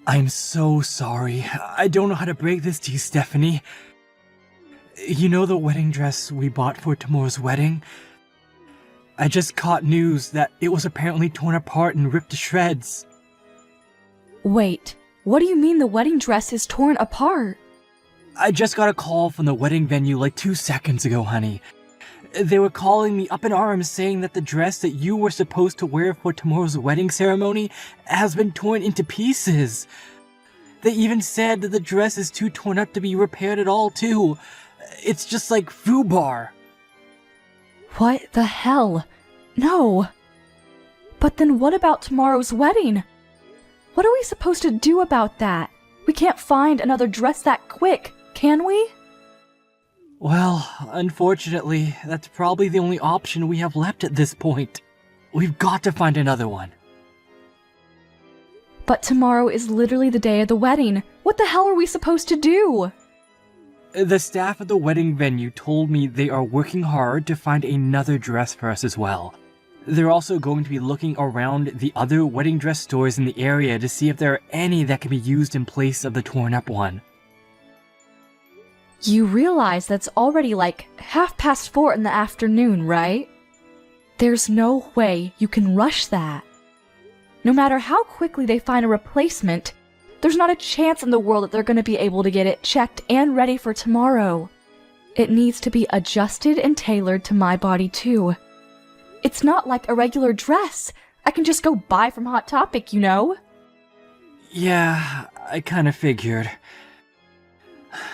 I'm so sorry. I don't know how to break this to you, Stephanie. You know the wedding dress we bought for tomorrow's wedding? I just caught news that it was apparently torn apart and ripped to shreds. Wait, what do you mean the wedding dress is torn apart? I just got a call from the wedding venue like 2 seconds ago, honey. They were calling me up in arms saying that the dress that you were supposed to wear for tomorrow's wedding ceremony has been torn into pieces. They even said that the dress is too torn up to be repaired at all, too. It's just like FUBAR. What the hell? No. But then what about tomorrow's wedding? What are we supposed to do about that? We can't find another dress that quick, can we? Well, unfortunately, that's probably the only option we have left at this point. We've got to find another one. But tomorrow is literally the day of the wedding. What the hell are we supposed to do? The staff at the wedding venue told me they are working hard to find another dress for us as well. They're also going to be looking around the other wedding dress stores in the area to see if there are any that can be used in place of the torn up one. You realize that's already like 4:30 in the afternoon, right? There's no way you can rush that. No matter how quickly they find a replacement, there's not a chance in the world that they're going to be able to get it checked and ready for tomorrow. It needs to be adjusted and tailored to my body too. It's not like a regular dress. I can just go buy from Hot Topic, you know? Yeah, I kinda figured.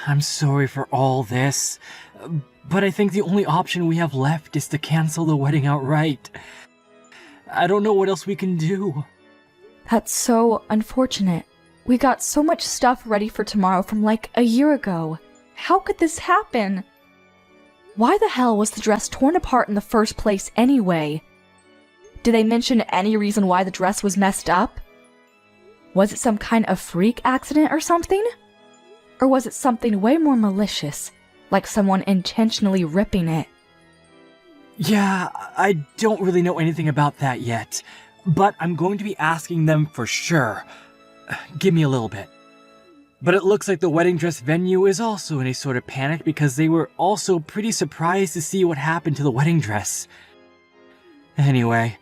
I'm sorry for all this, but I think the only option we have left is to cancel the wedding outright. I don't know what else we can do. That's so unfortunate. We got so much stuff ready for tomorrow from like a year ago. How could this happen? Why the hell was the dress torn apart in the first place anyway? Did they mention any reason why the dress was messed up? Was it some kind of freak accident or something? Or was it something way more malicious, like someone intentionally ripping it? Yeah, I don't really know anything about that yet, but I'm going to be asking them for sure. Give me a little bit. But it looks like the wedding dress venue is also in a sort of panic because they were also pretty surprised to see what happened to the wedding dress. Anyway,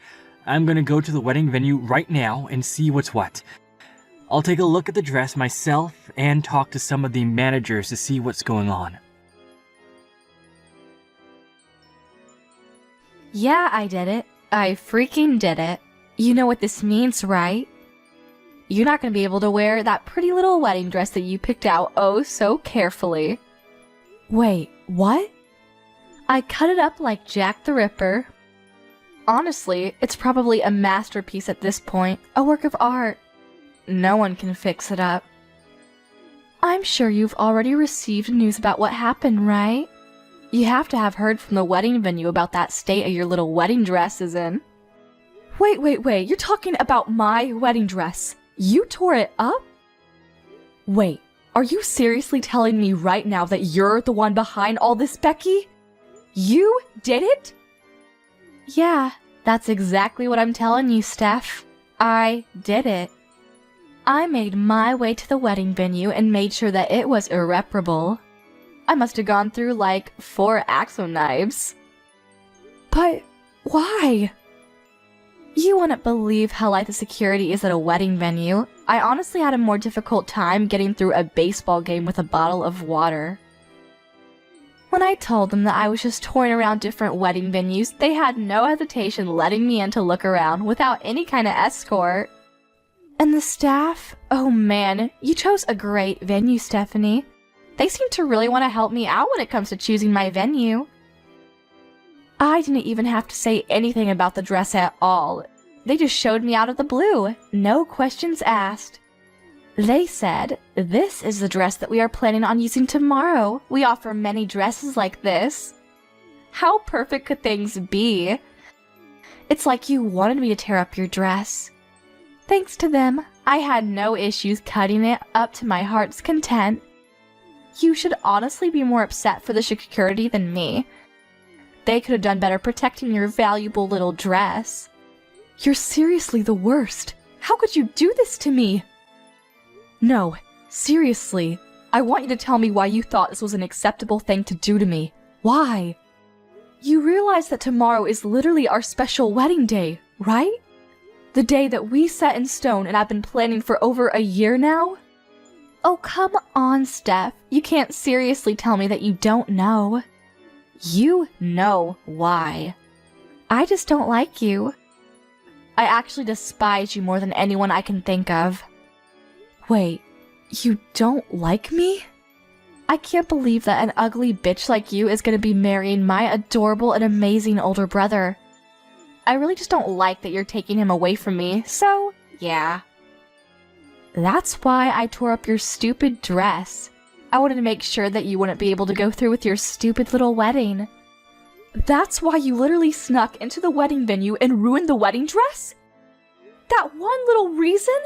I'm gonna go to the wedding venue right now and see what's what. I'll take a look at the dress myself and talk to some of the managers to see what's going on. Yeah, I did it. I freaking did it. You know what this means, right? You're not going to be able to wear that pretty little wedding dress that you picked out oh so carefully. Wait, what? I cut it up like Jack the Ripper. Honestly, it's probably a masterpiece at this point, a work of art. No one can fix it up. I'm sure you've already received news about what happened, right? You have to have heard from the wedding venue about that state of your little wedding dress is in. Wait, you're talking about my wedding dress? You tore it up? Wait, are you seriously telling me right now that you're the one behind all this, Becky? You did it? Yeah, that's exactly what I'm telling you, Steph. I did it. I made my way to the wedding venue and made sure that it was irreparable. I must have gone through like 4 Axo knives. But why? You wouldn't believe how light the security is at a wedding venue. I honestly had a more difficult time getting through a baseball game with a bottle of water. When I told them that I was just touring around different wedding venues, they had no hesitation letting me in to look around without any kind of escort. And the staff? Oh man, you chose a great venue, Stephanie. They seem to really want to help me out when it comes to choosing my venue. I didn't even have to say anything about the dress at all. They just showed me out of the blue, no questions asked. They said, "This is the dress that we are planning on using tomorrow. We offer many dresses like this." How perfect could things be? It's like you wanted me to tear up your dress. Thanks to them, I had no issues cutting it up to my heart's content. You should honestly be more upset for the security than me. They could have done better protecting your valuable little dress. You're seriously the worst. How could you do this to me? No, seriously. I want you to tell me why you thought this was an acceptable thing to do to me. Why? You realize that tomorrow is literally our special wedding day, right? The day that we set in stone and I've been planning for over a year now? Oh, come on, Steph. You can't seriously tell me that you don't know. You know why. I just don't like you. I actually despise you more than anyone I can think of. Wait, you don't like me? I can't believe that an ugly bitch like you is gonna be marrying my adorable and amazing older brother. I really just don't like that you're taking him away from me, so yeah. That's why I tore up your stupid dress. I wanted to make sure that you wouldn't be able to go through with your stupid little wedding. That's why you literally snuck into the wedding venue and ruined the wedding dress? That one little reason?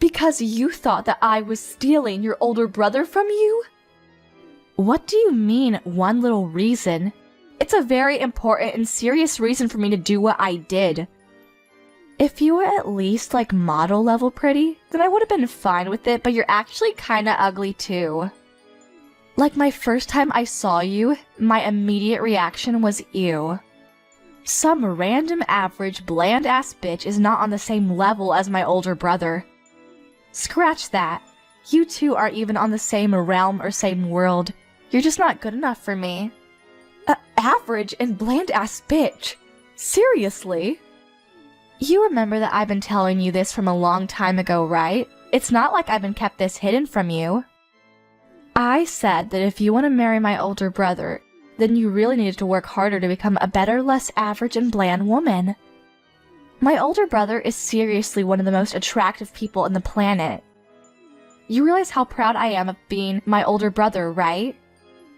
Because you thought that I was stealing your older brother from you? What do you mean, one little reason? It's a very important and serious reason for me to do what I did. If you were at least like model level pretty, then I would have been fine with it, but you're actually kinda ugly too. Like my first time I saw you, my immediate reaction was ew. Some random average bland ass bitch is not on the same level as my older brother. Scratch that. You two aren't even on the same realm or same world. You're just not good enough for me. Average and bland ass bitch. Seriously? You remember that I've been telling you this from a long time ago, right? It's not like I've been kept this hidden from you. I said that if you want to marry my older brother, then you really needed to work harder to become a better, less average and bland woman. My older brother is seriously one of the most attractive people on the planet. You realize how proud I am of being my older brother, right?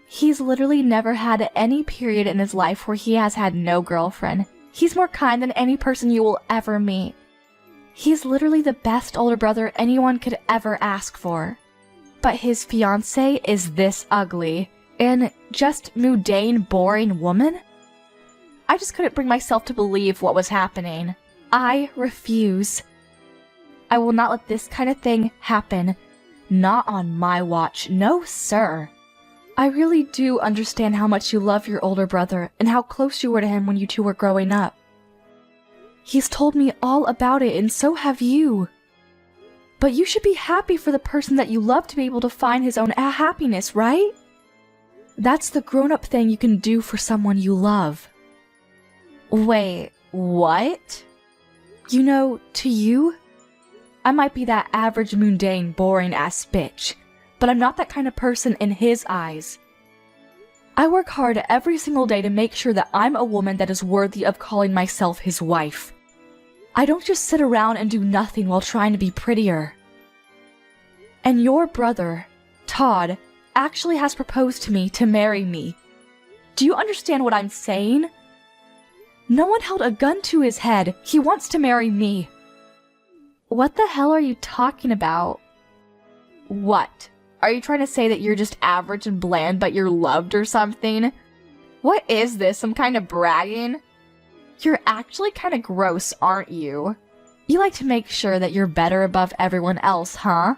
He's literally never had any period in his life where he has had no girlfriend. He's more kind than any person you will ever meet. He's literally the best older brother anyone could ever ask for. But his fiancée is this ugly and just mundane, boring woman? I just couldn't bring myself to believe what was happening. I refuse. I will not let this kind of thing happen. Not on my watch. No, sir. I really do understand how much you love your older brother and how close you were to him when you two were growing up. He's told me all about it, and so have you. But you should be happy for the person that you love to be able to find his own happiness, right? That's the grown-up thing you can do for someone you love. Wait, what? You know, to you, I might be that average, mundane, boring-ass bitch, but I'm not that kind of person in his eyes. I work hard every single day to make sure that I'm a woman that is worthy of calling myself his wife. I don't just sit around and do nothing while trying to be prettier. And your brother, Todd, actually has proposed to me to marry me. Do you understand what I'm saying? No one held a gun to his head. He wants to marry me. What the hell are you talking about? What? Are you trying to say that you're just average and bland but you're loved or something? What is this, some kind of bragging? You're actually kind of gross, aren't you? You like to make sure that you're better above everyone else, huh?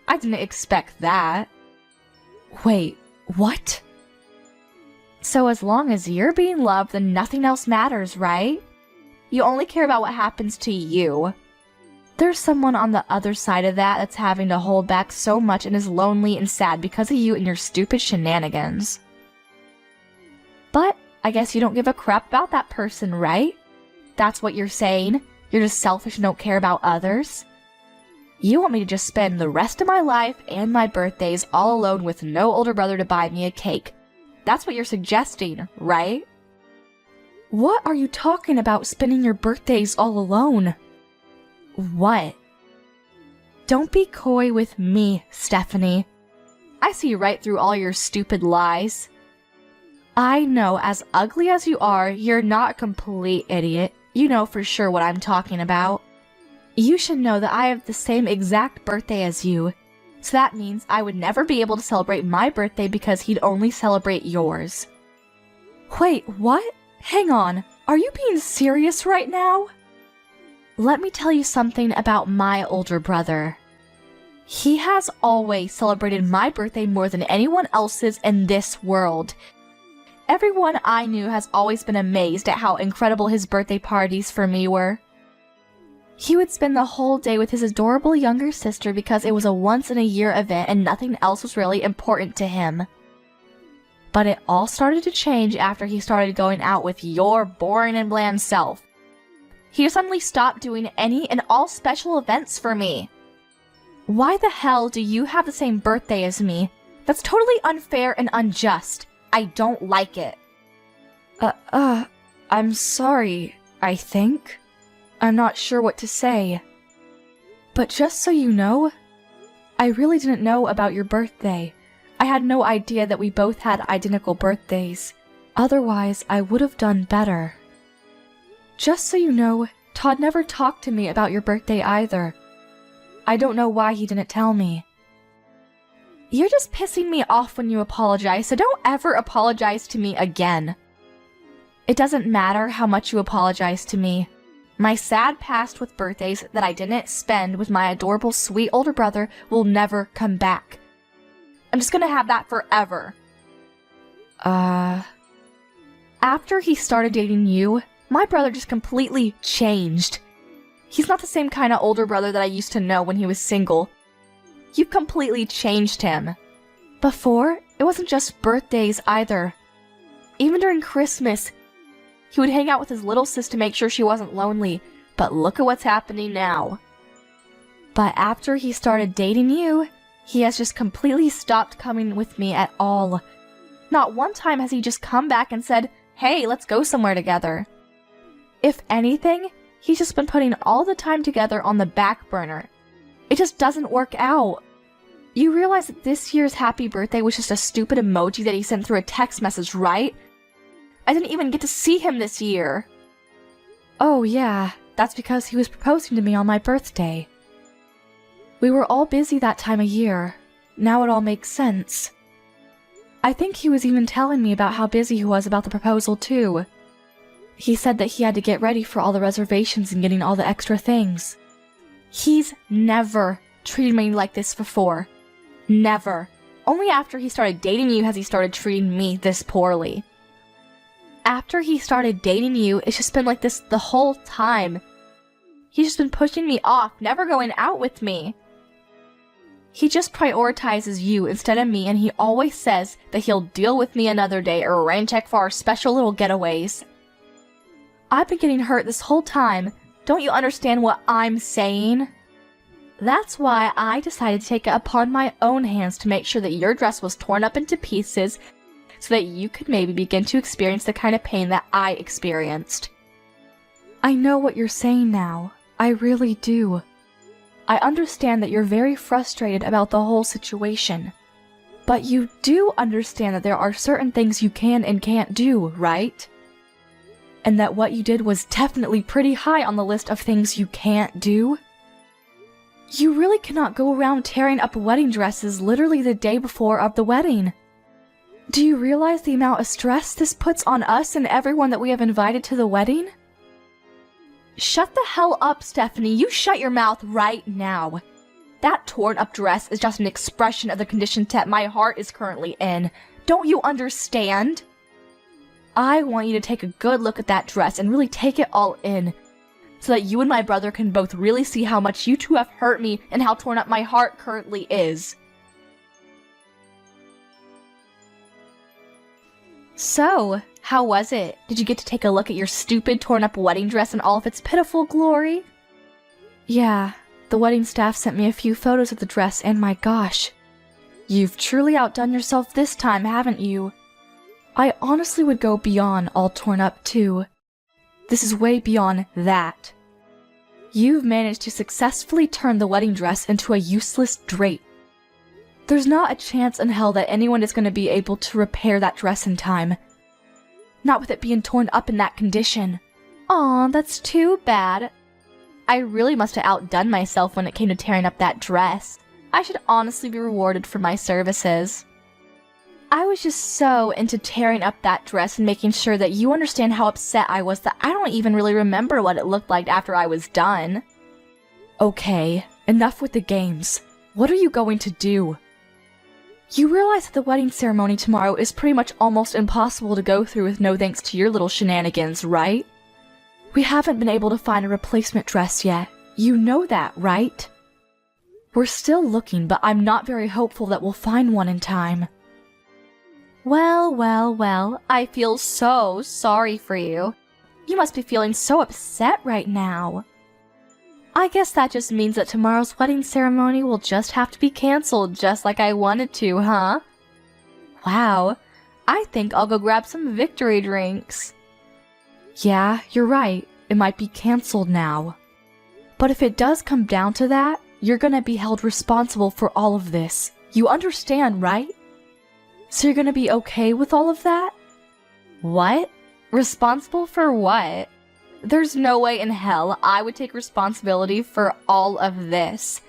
I didn't expect that. Wait, what? So as long as you're being loved, then nothing else matters, right? You only care about what happens to you. There's someone on the other side of that that's having to hold back so much and is lonely and sad because of you and your stupid shenanigans. But I guess you don't give a crap about that person, right? That's what you're saying? You're just selfish and don't care about others? You want me to just spend the rest of my life and my birthdays all alone with no older brother to buy me a cake. That's what you're suggesting, right? What are you talking about, spending your birthdays all alone? What? Don't be coy with me, Stephanie. I see right through all your stupid lies. I know, as ugly as you are, you're not a complete idiot. You know for sure what I'm talking about. You should know that I have the same exact birthday as you. So that means I would never be able to celebrate my birthday because he'd only celebrate yours. Wait, what? Hang on. Are you being serious right now? Let me tell you something about my older brother. He has always celebrated my birthday more than anyone else's in this world. Everyone I knew has always been amazed at how incredible his birthday parties for me were. He would spend the whole day with his adorable younger sister because it was a once-in-a-year event and nothing else was really important to him. But it all started to change after he started going out with your boring and bland self. He suddenly stopped doing any and all special events for me. Why the hell do you have the same birthday as me? That's totally unfair and unjust. I don't like it. I'm sorry, I think. I'm not sure what to say. But just so you know, I really didn't know about your birthday. I had no idea that we both had identical birthdays. Otherwise, I would have done better. Just so you know, Todd never talked to me about your birthday either. I don't know why he didn't tell me. You're just pissing me off when you apologize, so don't ever apologize to me again. It doesn't matter how much you apologize to me. My sad past with birthdays that I didn't spend with my adorable sweet older brother will never come back. I'm just gonna have that forever. After he started dating you, my brother just completely changed. He's not the same kind of older brother that I used to know when he was single. You've completely changed him. Before, it wasn't just birthdays either. Even during Christmas, he would hang out with his little sis to make sure she wasn't lonely. But look at what's happening now. But after he started dating you, he has just completely stopped coming with me at all. Not one time has he just come back and said, "Hey, let's go somewhere together." If anything, he's just been putting all the time together on the back burner. It just doesn't work out. You realize that this year's happy birthday was just a stupid emoji that he sent through a text message, right? I didn't even get to see him this year. Oh yeah, that's because he was proposing to me on my birthday. We were all busy that time of year. Now it all makes sense. I think he was even telling me about how busy he was about the proposal too. He said that he had to get ready for all the reservations and getting all the extra things. He's never treated me like this before. Never. Only after he started dating you has he started treating me this poorly. After he started dating you, it's just been like this the whole time. He's just been pushing me off, never going out with me. He just prioritizes you instead of me, and he always says that he'll deal with me another day or rain check for our special little getaways. I've been getting hurt this whole time. Don't you understand what I'm saying? That's why I decided to take it upon my own hands to make sure that your dress was torn up into pieces so that you could maybe begin to experience the kind of pain that I experienced. I know what you're saying now. I really do. I understand that you're very frustrated about the whole situation. But you do understand that there are certain things you can and can't do, right? And that what you did was definitely pretty high on the list of things you can't do. You really cannot go around tearing up wedding dresses literally the day before of the wedding. Do you realize the amount of stress this puts on us and everyone that we have invited to the wedding? Shut the hell up, Stephanie. You shut your mouth right now. That torn up dress is just an expression of the condition that my heart is currently in. Don't you understand? I want you to take a good look at that dress and really take it all in, so that you and my brother can both really see how much you two have hurt me and how torn up my heart currently is. So, how was it? Did you get to take a look at your stupid torn up wedding dress in all of its pitiful glory? Yeah, the wedding staff sent me a few photos of the dress, and my gosh, you've truly outdone yourself this time, haven't you? I honestly would go beyond all torn up too. This is way beyond that. You've managed to successfully turn the wedding dress into a useless drape. There's not a chance in hell that anyone is going to be able to repair that dress in time. Not with it being torn up in that condition. Aw, that's too bad. I really must have outdone myself when it came to tearing up that dress. I should honestly be rewarded for my services. I was just so into tearing up that dress and making sure that you understand how upset I was that I don't even really remember what it looked like after I was done. Okay, enough with the games. What are you going to do? You realize that the wedding ceremony tomorrow is pretty much almost impossible to go through with no thanks to your little shenanigans, right? We haven't been able to find a replacement dress yet. You know that, right? We're still looking, but I'm not very hopeful that we'll find one in time. Well, I feel so sorry for you. You must be feeling so upset right now. I guess that just means that tomorrow's wedding ceremony will just have to be canceled just like I wanted to, huh? Wow, I think I'll go grab some victory drinks. Yeah, you're right. It might be canceled now. But if it does come down to that, you're gonna be held responsible for all of this. You understand, right? So you're gonna be okay with all of that? What? Responsible for what? There's no way in hell I would take responsibility for all of this.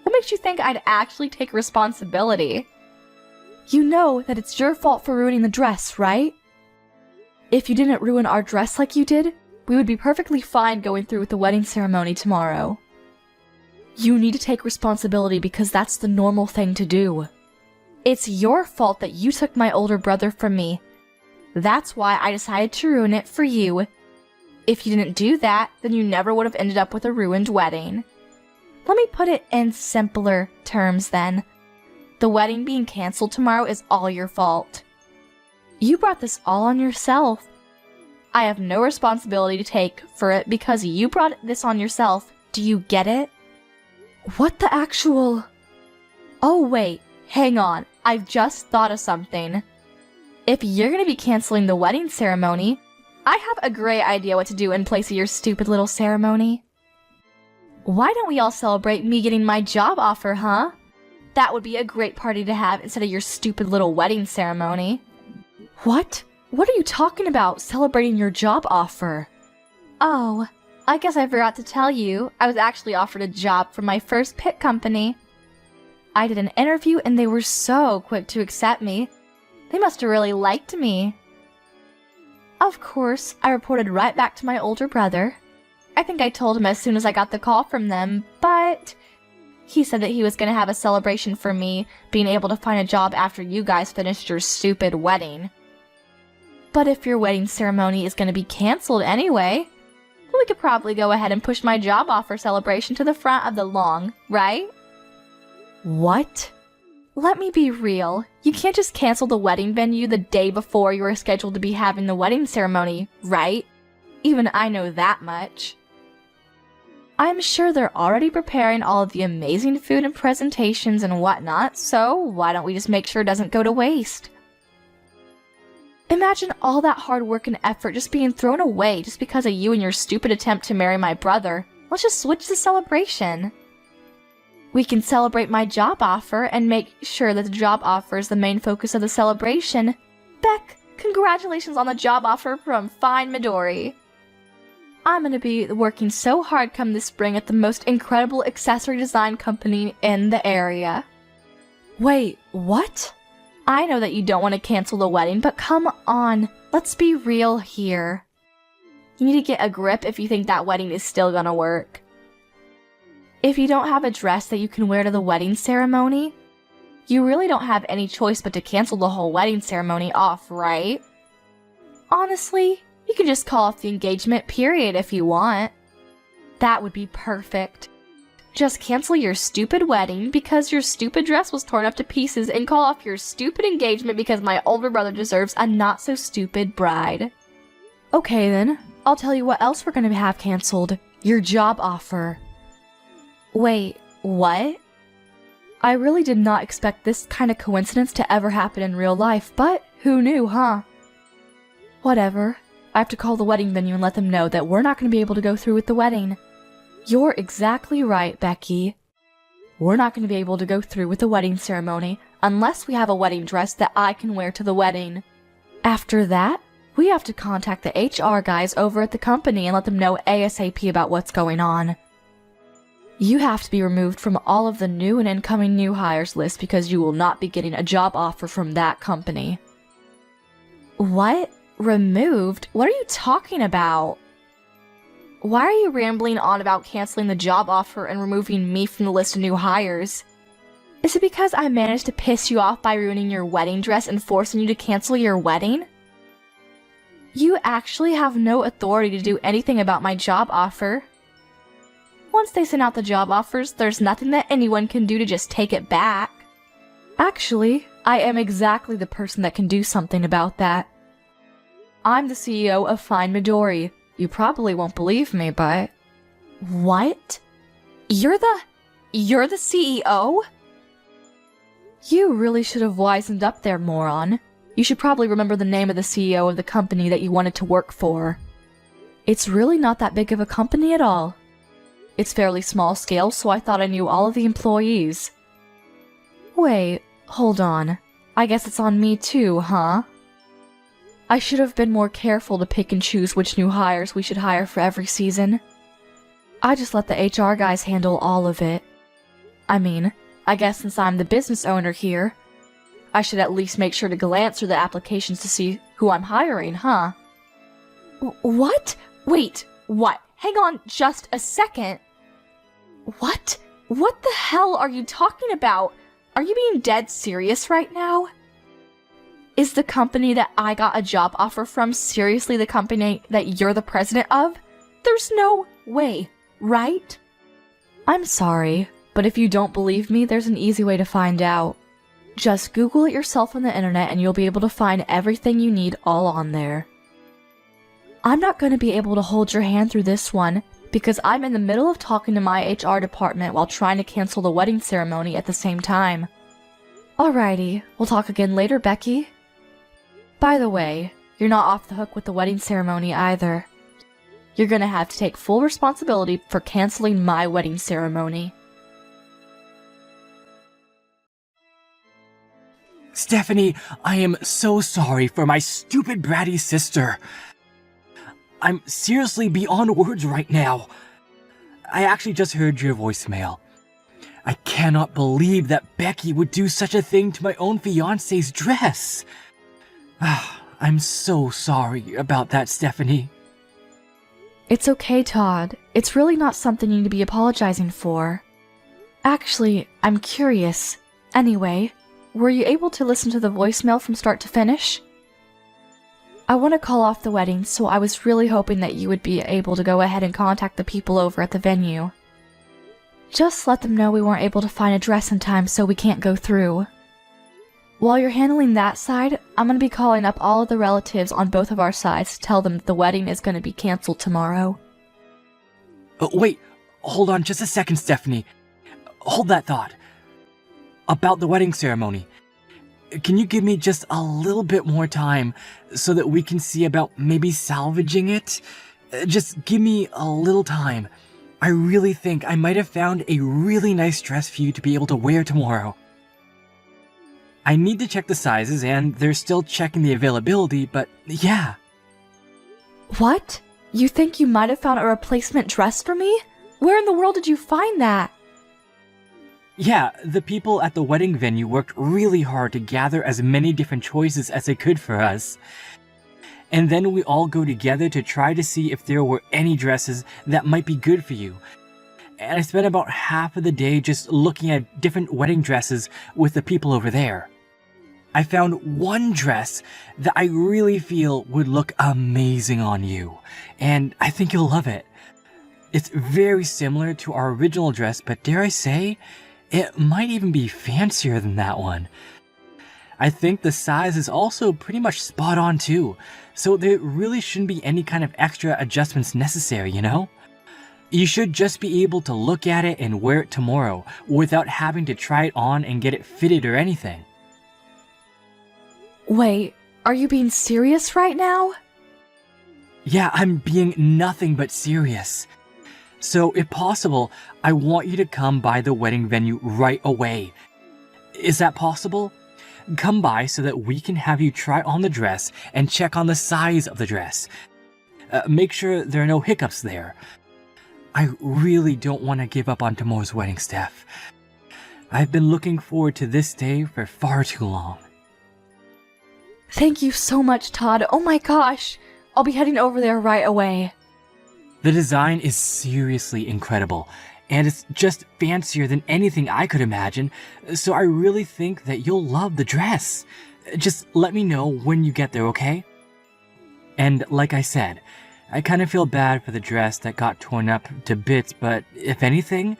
What makes you think I'd actually take responsibility? You know that it's your fault for ruining the dress, right? If you didn't ruin our dress like you did, we would be perfectly fine going through with the wedding ceremony tomorrow. You need to take responsibility because that's the normal thing to do. It's your fault that you took my older brother from me. That's why I decided to ruin it for you. If you didn't do that, then you never would have ended up with a ruined wedding. Let me put it in simpler terms then. The wedding being canceled tomorrow is all your fault. You brought this all on yourself. I have no responsibility to take for it because you brought this on yourself. Do you get it? What the actual... Oh wait, hang on. I've just thought of something. If you're gonna be canceling the wedding ceremony, I have a great idea what to do in place of your stupid little ceremony. Why don't we all celebrate me getting my job offer, huh? That would be a great party to have instead of your stupid little wedding ceremony. What? What are you talking about, celebrating your job offer? Oh, I guess I forgot to tell you, I was actually offered a job from my first pit company. I did an interview and they were so quick to accept me. They must have really liked me. Of course, I reported right back to my older brother. I think I told him as soon as I got the call from them, but he said that he was going to have a celebration for me being able to find a job after you guys finished your stupid wedding. But if your wedding ceremony is going to be canceled anyway, then we could probably go ahead and push my job offer celebration to the front of the lawn, right? What? Let me be real. You can't just cancel the wedding venue the day before you are scheduled to be having the wedding ceremony, right? Even I know that much. I'm sure they're already preparing all of the amazing food and presentations and whatnot, so why don't we just make sure it doesn't go to waste? Imagine all that hard work and effort just being thrown away just because of you and your stupid attempt to marry my brother. Let's just switch the celebration. We can celebrate my job offer and make sure that the job offer is the main focus of the celebration. Beck, congratulations on the job offer from Fine Midori. I'm gonna be working so hard come this spring at the most incredible accessory design company in the area. Wait, what? I know that you don't want to cancel the wedding, but come on, let's be real here. You need to get a grip if you think that wedding is still gonna work. If you don't have a dress that you can wear to the wedding ceremony, you really don't have any choice but to cancel the whole wedding ceremony off, right? Honestly, you can just call off the engagement period if you want. That would be perfect. Just cancel your stupid wedding because your stupid dress was torn up to pieces and call off your stupid engagement because my older brother deserves a not-so-stupid bride. Okay then, I'll tell you what else we're gonna have canceled. Your job offer. Wait, what? I really did not expect this kind of coincidence to ever happen in real life, but who knew, huh? Whatever. I have to call the wedding venue and let them know that we're not going to be able to go through with the wedding. You're exactly right, Becky. We're not going to be able to go through with the wedding ceremony unless we have a wedding dress that I can wear to the wedding. After that, we have to contact the HR guys over at the company and let them know ASAP about what's going on. You have to be removed from all of the new and incoming new hires list because you will not be getting a job offer from that company. What? Removed? What are you talking about? Why are you rambling on about canceling the job offer and removing me from the list of new hires? Is it because I managed to piss you off by ruining your wedding dress and forcing you to cancel your wedding? You actually have no authority to do anything about my job offer. Once they send out the job offers, there's nothing that anyone can do to just take it back. Actually, I am exactly the person that can do something about that. I'm the CEO of Fine Midori. You probably won't believe me, but... What? You're the CEO? You really should have wisened up there, moron. You should probably remember the name of the CEO of the company that you wanted to work for. It's really not that big of a company at all. It's fairly small scale, so I thought I knew all of the employees. Wait, hold on. I guess it's on me too, huh? I should have been more careful to pick and choose which new hires we should hire for every season. I just let the HR guys handle all of it. I mean, I guess since I'm the business owner here, I should at least make sure to glance through the applications to see who I'm hiring, huh? What? Wait, what? Hang on just a second. What? What the hell are you talking about? Are you being dead serious right now? Is the company that I got a job offer from seriously the company that you're the president of? There's no way, right? I'm sorry, but if you don't believe me, there's an easy way to find out. Just Google it yourself on the internet and you'll be able to find everything you need all on there. I'm not going to be able to hold your hand through this one because I'm in the middle of talking to my HR department while trying to cancel the wedding ceremony at the same time. Alrighty, we'll talk again later, Becky. By the way, you're not off the hook with the wedding ceremony either. You're gonna have to take full responsibility for canceling my wedding ceremony. Stephanie, I am so sorry for my stupid bratty sister. I'm seriously beyond words right now. I actually just heard your voicemail. I cannot believe that Becky would do such a thing to my own fiancé's dress. I'm so sorry about that, Stephanie. It's okay, Todd. It's really not something you need to be apologizing for. Actually, I'm curious. Anyway, were you able to listen to the voicemail from start to finish? I want to call off the wedding, so I was really hoping that you would be able to go ahead and contact the people over at the venue. Just let them know we weren't able to find a dress in time, so we can't go through. While you're handling that side, I'm going to be calling up all of the relatives on both of our sides to tell them the wedding is going to be canceled tomorrow. Wait, hold on just a second, Stephanie. Hold that thought. About the wedding ceremony. Can you give me just a little bit more time so that we can see about maybe salvaging it? Just give me a little time. I really think I might have found a really nice dress for you to be able to wear tomorrow. I need to check the sizes and they're still checking the availability, but yeah. What? You think you might have found a replacement dress for me? Where in the world did you find that? Yeah, the people at the wedding venue worked really hard to gather as many different choices as they could for us. And then we all go together to try to see if there were any dresses that might be good for you. And I spent about half of the day just looking at different wedding dresses with the people over there. I found one dress that I really feel would look amazing on you, and I think you'll love it. It's very similar to our original dress, but dare I say, it might even be fancier than that one. I think the size is also pretty much spot on too, so there really shouldn't be any kind of extra adjustments necessary, you know? You should just be able to look at it and wear it tomorrow without having to try it on and get it fitted or anything. Wait, are you being serious right now? Yeah, I'm being nothing but serious. So, if possible, I want you to come by the wedding venue right away. Is that possible? Come by so that we can have you try on the dress and check on the size of the dress. Make sure there are no hiccups there. I really don't want to give up on tomorrow's wedding, Steph. I've been looking forward to this day for far too long. Thank you so much, Todd. Oh my gosh. I'll be heading over there right away. The design is seriously incredible, and it's just fancier than anything I could imagine, so I really think that you'll love the dress. Just let me know when you get there, okay? And like I said, I kind of feel bad for the dress that got torn up to bits, but if anything,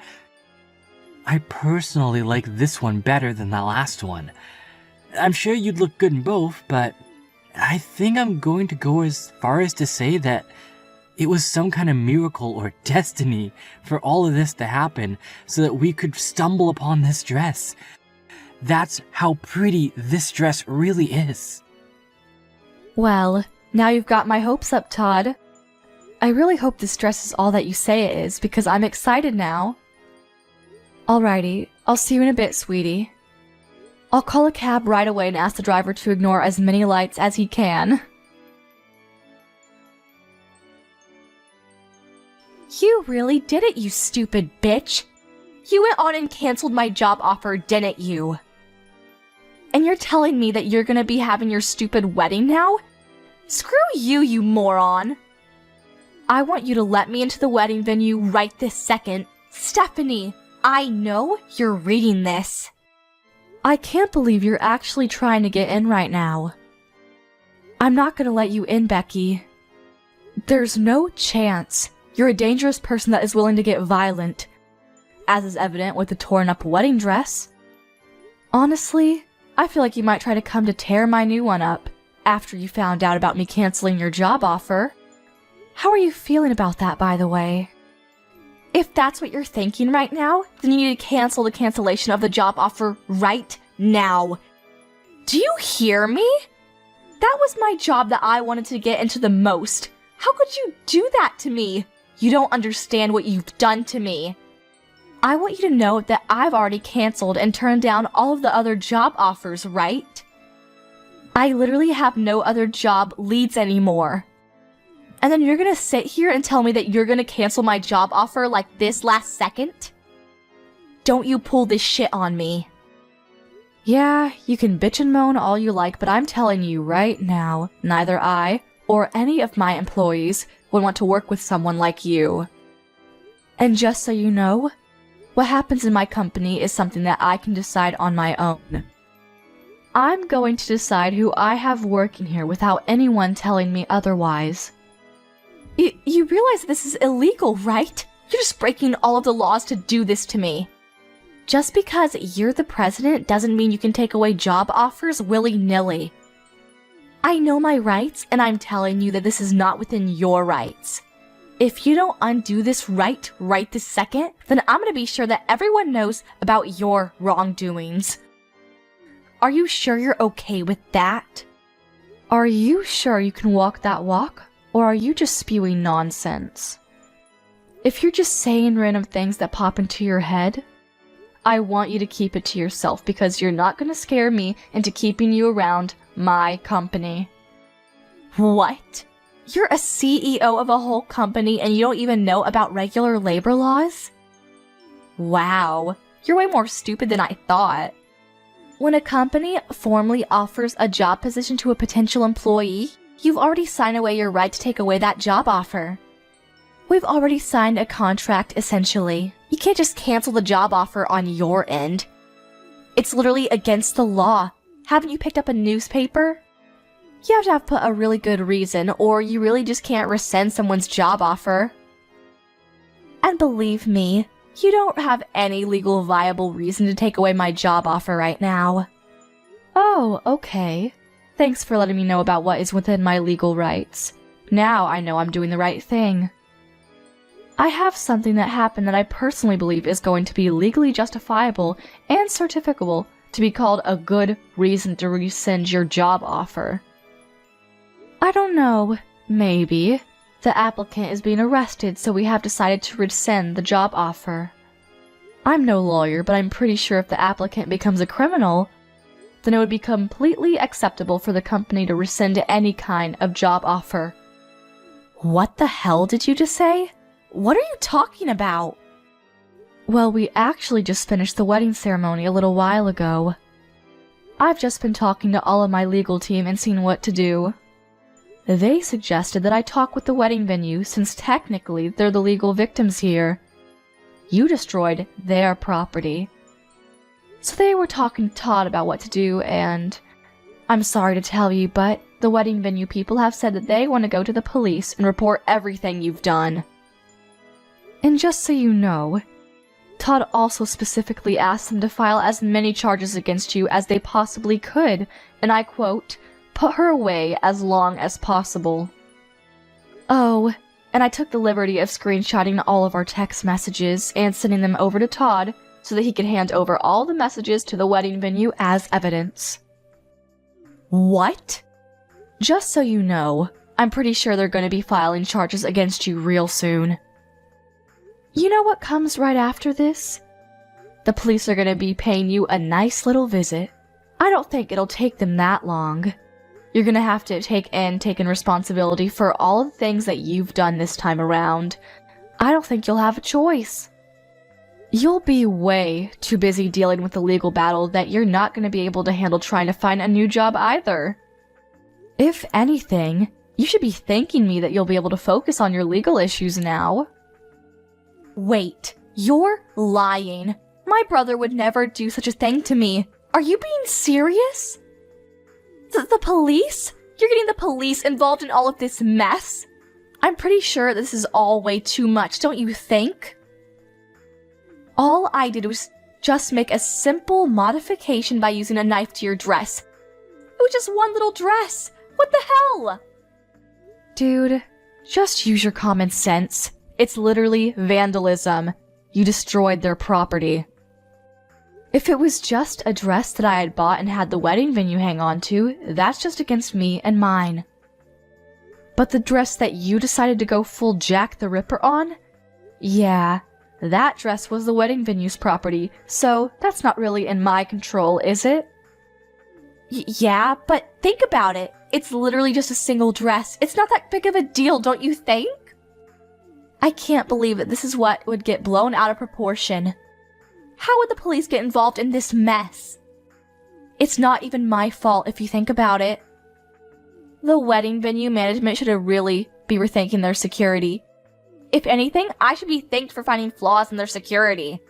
I personally like this one better than the last one. I'm sure you'd look good in both, but I think I'm going to go as far as to say that it was some kind of miracle or destiny for all of this to happen so that we could stumble upon this dress. That's how pretty this dress really is. Well, now you've got my hopes up, Todd. I really hope this dress is all that you say it is, because I'm excited now. Alrighty, I'll see you in a bit, sweetie. I'll call a cab right away and ask the driver to ignore as many lights as he can. You really did it, you stupid bitch! You went on and canceled my job offer, didn't you? And you're telling me that you're gonna be having your stupid wedding now? Screw you, you moron! I want you to let me into the wedding venue right this second. Stephanie, I know you're reading this. I can't believe you're actually trying to get in right now. I'm not gonna let you in, Becky. There's no chance. You're a dangerous person that is willing to get violent, as is evident with the torn up wedding dress. Honestly, I feel like you might try to come to tear my new one up after you found out about me canceling your job offer. How are you feeling about that, by the way? If that's what you're thinking right now, then you need to cancel the cancellation of the job offer right now. Do you hear me? That was my job that I wanted to get into the most. How could you do that to me? You don't understand what you've done to me. I want you to know that I've already canceled and turned down all of the other job offers, right? I literally have no other job leads anymore. And then you're gonna sit here and tell me that you're gonna cancel my job offer like this last second? Don't you pull this shit on me. Yeah, you can bitch and moan all you like, but I'm telling you right now, neither I or any of my employees would want to work with someone like you. And just so you know, what happens in my company is something that I can decide on my own. I'm going to decide who I have working here without anyone telling me otherwise. You realize this is illegal, right? You're just breaking all of the laws to do this to me. Just because you're the president doesn't mean you can take away job offers willy-nilly. I know my rights, and I'm telling you that this is not within your rights. If you don't undo this right this second, then I'm gonna be sure that everyone knows about your wrongdoings. Are you sure you're okay with that? Are you sure you can walk that walk? Or are you just spewing nonsense? If you're just saying random things that pop into your head, I want you to keep it to yourself because you're not gonna scare me into keeping you around my company. What? You're a CEO of a whole company and you don't even know about regular labor laws? Wow, you're way more stupid than I thought. When a company formally offers a job position to a potential employee, you've already signed away your right to take away that job offer. We've already signed a contract, essentially. You can't just cancel the job offer on your end. It's literally against the law. Haven't you picked up a newspaper? You have to have put a really good reason, or you really just can't rescind someone's job offer. And believe me, you don't have any legal viable reason to take away my job offer right now. Oh, okay. Thanks for letting me know about what is within my legal rights. Now I know I'm doing the right thing. I have something that happened that I personally believe is going to be legally justifiable and certificable to be called a good reason to rescind your job offer. I don't know, maybe. The applicant is being arrested, so we have decided to rescind the job offer. I'm no lawyer, but I'm pretty sure if the applicant becomes a criminal, then it would be completely acceptable for the company to rescind any kind of job offer. What the hell did you just say? What are you talking about? Well, we actually just finished the wedding ceremony a little while ago. I've just been talking to all of my legal team and seeing what to do. They suggested that I talk with the wedding venue since technically they're the legal victims here. You destroyed their property. So they were talking to Todd about what to do, and I'm sorry to tell you, but the wedding venue people have said that they want to go to the police and report everything you've done. And just so you know, Todd also specifically asked them to file as many charges against you as they possibly could, and I quote, "put her away as long as possible." Oh, and I took the liberty of screenshotting all of our text messages and sending them over to Todd so that he could hand over all the messages to the wedding venue as evidence. What? Just so you know, I'm pretty sure they're going to be filing charges against you real soon. You know what comes right after this? The police are going to be paying you a nice little visit. I don't think it'll take them that long. You're going to have to take in responsibility for all of the things that you've done this time around. I don't think you'll have a choice. You'll be way too busy dealing with the legal battle that you're not going to be able to handle trying to find a new job either. If anything, you should be thanking me that you'll be able to focus on your legal issues now. Wait, you're lying. My brother would never do such a thing to me. Are you being serious? The police? You're getting the police involved in all of this mess? I'm pretty sure this is all way too much, don't you think? All I did was just make a simple modification by using a knife to your dress. It was just one little dress. What the hell? Dude, just use your common sense. It's literally vandalism. You destroyed their property. If it was just a dress that I had bought and had the wedding venue hang on to, that's just against me and mine. But the dress that you decided to go full Jack the Ripper on? Yeah, that dress was the wedding venue's property, so that's not really in my control, is it? Yeah, but think about it. It's literally just a single dress. It's not that big of a deal, don't you think? I can't believe that this is what would get blown out of proportion. How would the police get involved in this mess? It's not even my fault if you think about it. The wedding venue management should really be rethinking their security. If anything, I should be thanked for finding flaws in their security.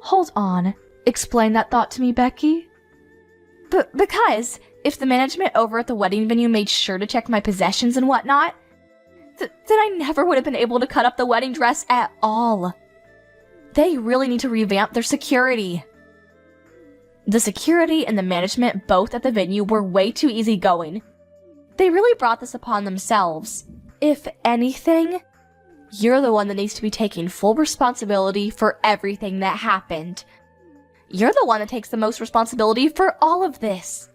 Hold on. Explain that thought to me, Becky. Because if the management over at the wedding venue made sure to check my possessions and whatnot, then I never would have been able to cut up the wedding dress at all. They really need to revamp their security. The security and the management both at the venue were way too easygoing. They really brought this upon themselves. If anything, you're the one that needs to be taking full responsibility for everything that happened. You're the one that takes the most responsibility for all of this.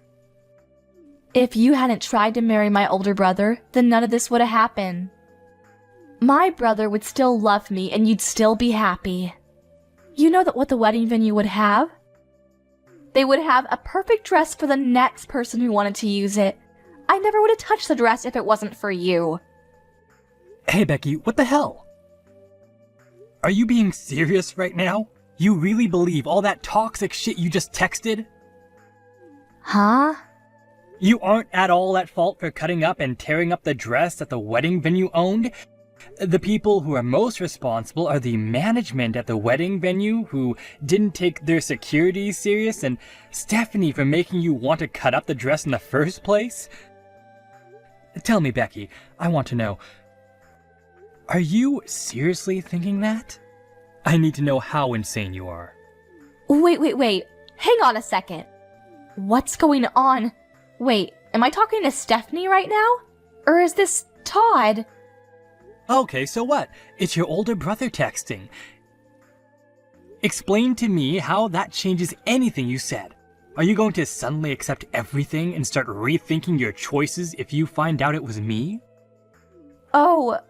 If you hadn't tried to marry my older brother, then none of this would have happened. My brother would still love me and you'd still be happy. You know that what the wedding venue would have? They would have a perfect dress for the next person who wanted to use it. I never would have touched the dress if it wasn't for you. Hey, Becky, what the hell? Are you being serious right now? You really believe all that toxic shit you just texted? Huh? You aren't at all at fault for cutting up and tearing up the dress that the wedding venue owned? The people who are most responsible are the management at the wedding venue who didn't take their security serious, and Stephanie for making you want to cut up the dress in the first place? Tell me, Becky, I want to know, are you seriously thinking that? I need to know how insane you are. Wait. Hang on a second. What's going on? Wait, am I talking to Stephanie right now? Or is this Todd? Okay, so what? It's your older brother texting. Explain to me how that changes anything you said. Are you going to suddenly accept everything and start rethinking your choices if you find out it was me? No,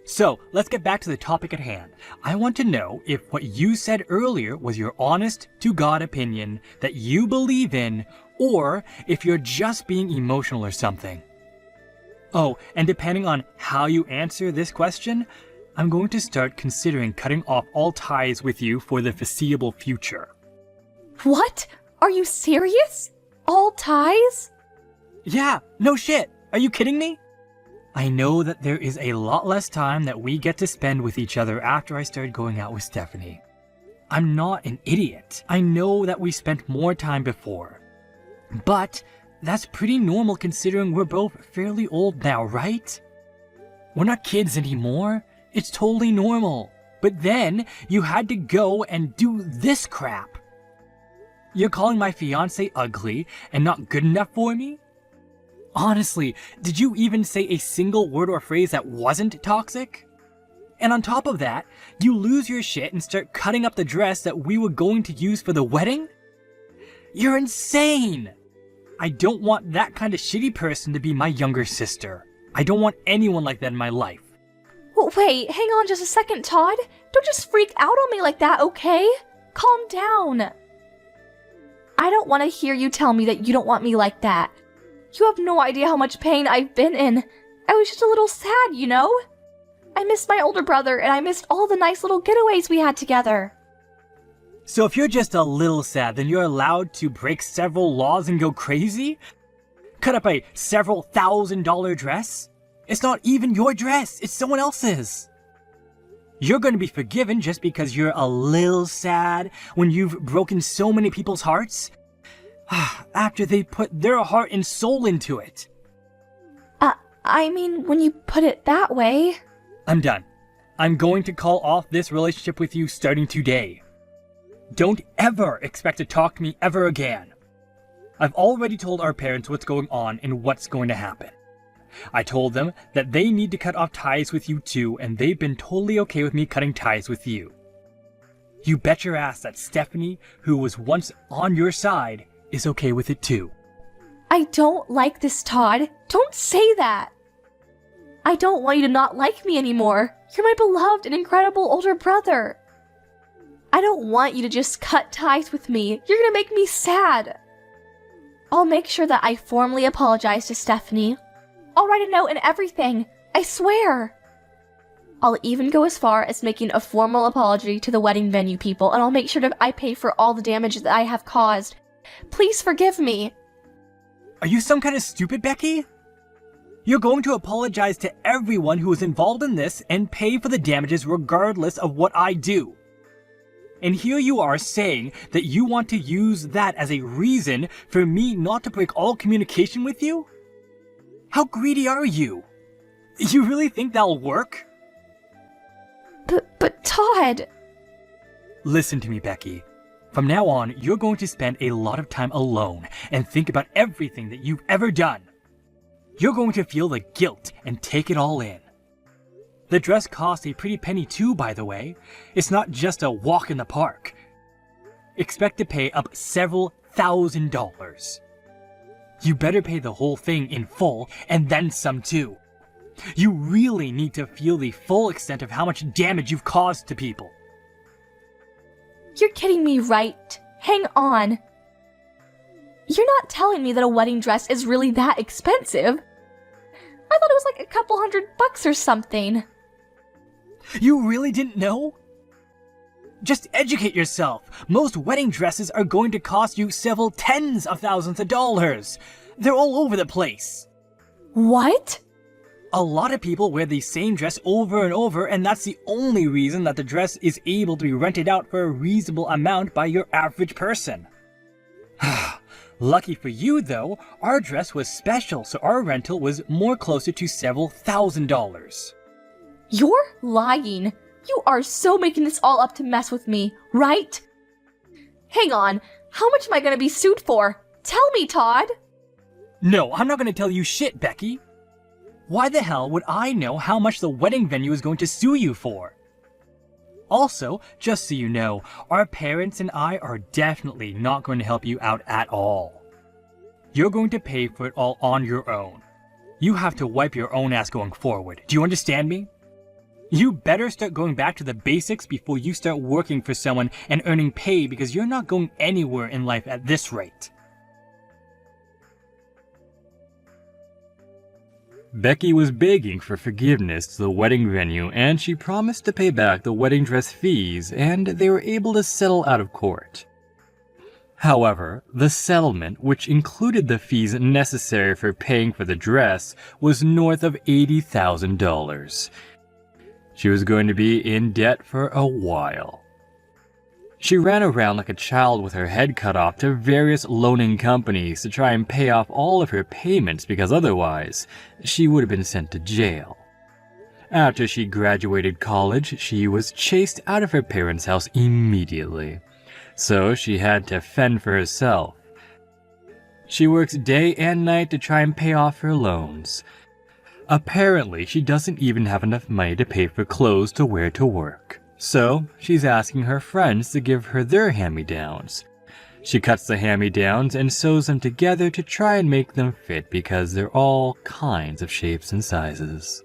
So, let's get back to the topic at hand. I want to know if what you said earlier was your honest-to-God opinion that you believe in, or if you're just being emotional or something. Oh, and depending on how you answer this question, I'm going to start considering cutting off all ties with you for the foreseeable future. What? Are you serious? All ties? Yeah, no shit. Are you kidding me? I know that there is a lot less time that we get to spend with each other after I started going out with Stephanie. I'm not an idiot. I know that we spent more time before. But that's pretty normal considering we're both fairly old now, right? We're not kids anymore. It's totally normal. But then you had to go and do this crap. You're calling my fiance ugly and not good enough for me? Honestly, did you even say a single word or phrase that wasn't toxic? And on top of that, you lose your shit and start cutting up the dress that we were going to use for the wedding? You're insane! I don't want that kind of shitty person to be my younger sister. I don't want anyone like that in my life. Wait, hang on just a second, Todd. Don't just freak out on me like that, okay? Calm down. I don't want to hear you tell me that you don't want me like that. You have no idea how much pain I've been in. I was just a little sad, you know? I missed my older brother, and I missed all the nice little getaways we had together. So if you're just a little sad, then you're allowed to break several laws and go crazy? Cut up a several $1,000 dress? It's not even your dress, it's someone else's. You're going to be forgiven just because you're a little sad when you've broken so many people's hearts? After they put their heart and soul into it. I mean, when you put it that way... I'm done. I'm going to call off this relationship with you starting today. Don't ever expect to talk to me ever again. I've already told our parents what's going on and what's going to happen. I told them that they need to cut off ties with you too, and they've been totally okay with me cutting ties with you. You bet your ass that Stephanie, who was once on your side, is okay with it too. I don't like this, Todd. Don't say that. I don't want you to not like me anymore. You're my beloved and incredible older brother. I don't want you to just cut ties with me. You're gonna make me sad. I'll make sure that I formally apologize to Stephanie. I'll write a note and everything. I swear. I'll even go as far as making a formal apology to the wedding venue people, and I'll make sure that I pay for all the damage that I have caused. Please forgive me. Are you some kind of stupid, Becky? You're going to apologize to everyone who was involved in this and pay for the damages regardless of what I do. And here you are saying that you want to use that as a reason for me not to break all communication with you? How greedy are you? You really think that'll work? But Todd... Listen to me, Becky. From now on, you're going to spend a lot of time alone and think about everything that you've ever done. You're going to feel the guilt and take it all in. The dress costs a pretty penny too, by the way. It's not just a walk in the park. Expect to pay up several $1,000s. You better pay the whole thing in full and then some too. You really need to feel the full extent of how much damage you've caused to people. You're kidding me, right? Hang on. You're not telling me that a wedding dress is really that expensive. I thought it was like a couple $100 or something. You really didn't know? Just educate yourself. Most wedding dresses are going to cost you several tens of thousands of dollars. They're all over the place. What? A lot of people wear the same dress over and over, and that's the only reason that the dress is able to be rented out for a reasonable amount by your average person. Lucky for you, though, our dress was special, so our rental was more closer to several $1,000s. You're lying. You are so making this all up to mess with me, right? Hang on. How much am I gonna be sued for? Tell me, Todd. No, I'm not gonna tell you shit, Becky. Why the hell would I know how much the wedding venue is going to sue you for? Also, just so you know, our parents and I are definitely not going to help you out at all. You're going to pay for it all on your own. You have to wipe your own ass going forward. Do you understand me? You better start going back to the basics before you start working for someone and earning pay, because you're not going anywhere in life at this rate. Becky was begging for forgiveness to the wedding venue, and she promised to pay back the wedding dress fees, and they were able to settle out of court. However, the settlement, which included the fees necessary for paying for the dress, was north of $80,000. She was going to be in debt for a while. She ran around like a child with her head cut off to various loaning companies to try and pay off all of her payments because otherwise, she would have been sent to jail. After she graduated college, she was chased out of her parents' house immediately. So she had to fend for herself. She works day and night to try and pay off her loans. Apparently, she doesn't even have enough money to pay for clothes to wear to work. So, she's asking her friends to give her their hand-me-downs. She cuts the hand-me-downs and sews them together to try and make them fit because they're all kinds of shapes and sizes.